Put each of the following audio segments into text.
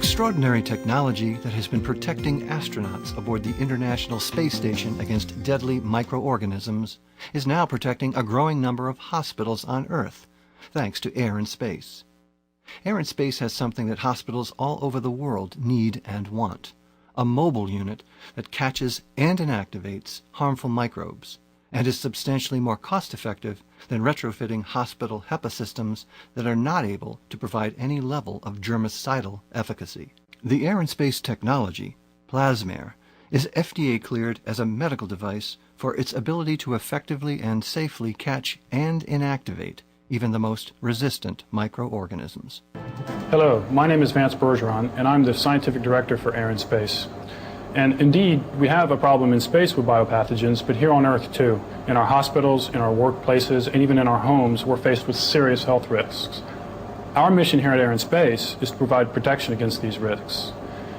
extraordinary technology that has been protecting astronauts aboard the International Space Station against deadly microorganisms is now protecting a growing number of hospitals on Earth, thanks to Airinspace. Airinspace has something that hospitals all over the world need and want: a mobile unit that catches and inactivates harmful microbes, and is substantially more cost-effective than retrofitting hospital HEPA systems that are not able to provide any level of germicidal efficacy. The Airinspace technology, Plasmare, is FDA cleared as a medical device for its ability to effectively and safely catch and inactivate even the most resistant microorganisms. Hello, my name is Vance Bergeron, and I'm the Scientific Director for Airinspace. And indeed, we have a problem in space with biopathogens, but here on Earth too. In our hospitals, in our workplaces, and even in our homes, we're faced with serious health risks. Our mission here at Airinspace is to provide protection against these risks.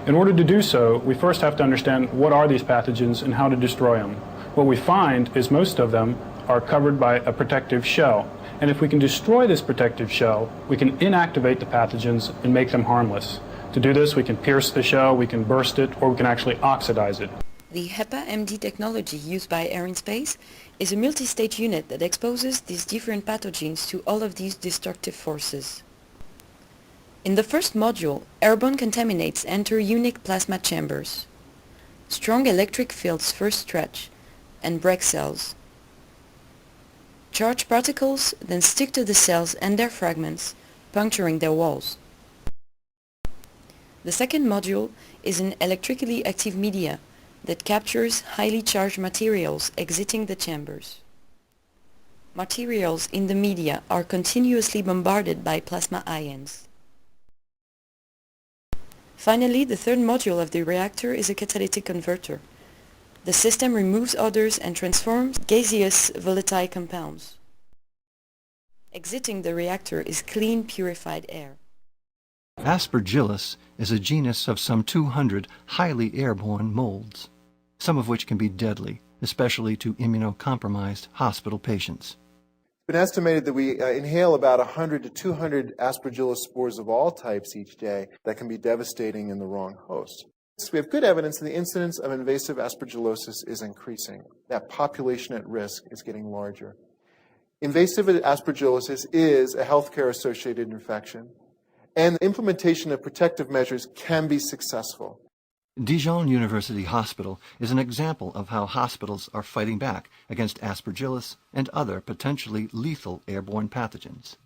In order to do so, we first have to understand what are these pathogens and how to destroy them. What we find is most of them are covered by a protective shell. And if we can destroy this protective shell, we can inactivate the pathogens and make them harmless. To do this, we can pierce the shell, we can burst it, or we can actually oxidize it. The HEPA-MD technology used by Airinspace is a multi-stage unit that exposes these different pathogens to all of these destructive forces. In the first module, airborne contaminants enter unique plasma chambers. Strong electric fields first stretch and break cells. Charged particles then stick to the cells and their fragments, puncturing their walls. The second module is an electrically active media that captures highly charged materials exiting the chambers. Materials in the media are continuously bombarded by plasma ions. Finally, the third module of the reactor is a catalytic converter. The system removes odors and transforms gaseous volatile compounds. Exiting the reactor is clean, purified air. Aspergillus is a genus of some 200 highly airborne molds, some of which can be deadly, especially to immunocompromised hospital patients. It's been estimated that we inhale about 100 to 200 Aspergillus spores of all types each day that can be devastating in the wrong host. So we have good evidence that the incidence of invasive aspergillosis is increasing. That population at risk is getting larger. Invasive aspergillosis is a healthcare-associated infection, and the implementation of protective measures can be successful. Dijon University Hospital is an example of how hospitals are fighting back against Aspergillus and other potentially lethal airborne pathogens.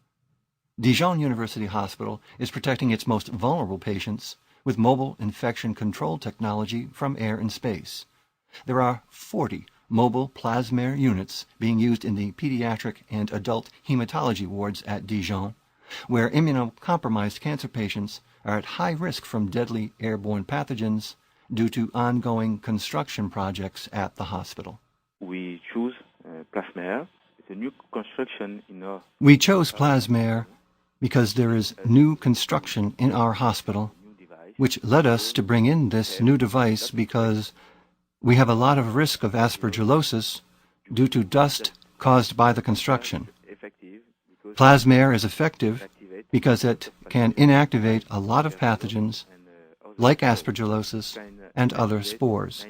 Dijon University Hospital is protecting its most vulnerable patients with mobile infection control technology from Airinspace. There are 40 mobile Plasmare units being used in the pediatric and adult hematology wards at Dijon, where immunocompromised cancer patients are at high risk from deadly airborne pathogens due to ongoing construction projects at the hospital. We choose Plasmare. It's a new construction in our... We chose Plasmare because there is new construction in our hospital, which led us to bring in this new device because we have a lot of risk of aspergillosis due to dust caused by the construction. Plasmare is effective because it can inactivate a lot of pathogens like aspergillosis and other spores.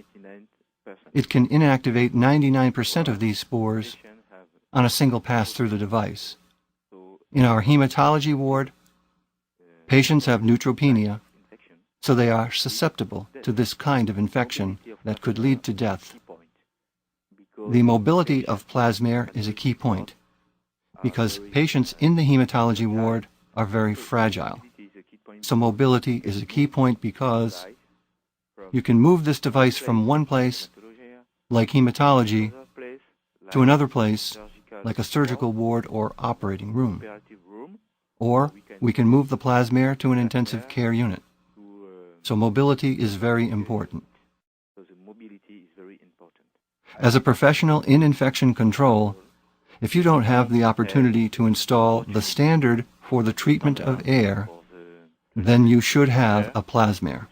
It can inactivate 99% of these spores on a single pass through the device. In our hematology ward, patients have neutropenia, so they are susceptible to this kind of infection that could lead to death. The mobility of Plasmare is a key point, because patients in the hematology ward are very fragile. So mobility is a key point because you can move this device from one place, like hematology, to another place, like a surgical ward or operating room. Or we can move the Plasmare to an intensive care unit. So mobility is very important. As a professional in infection control, if you don't have the opportunity to install the standard for the treatment of air, then you should have a Plasmare.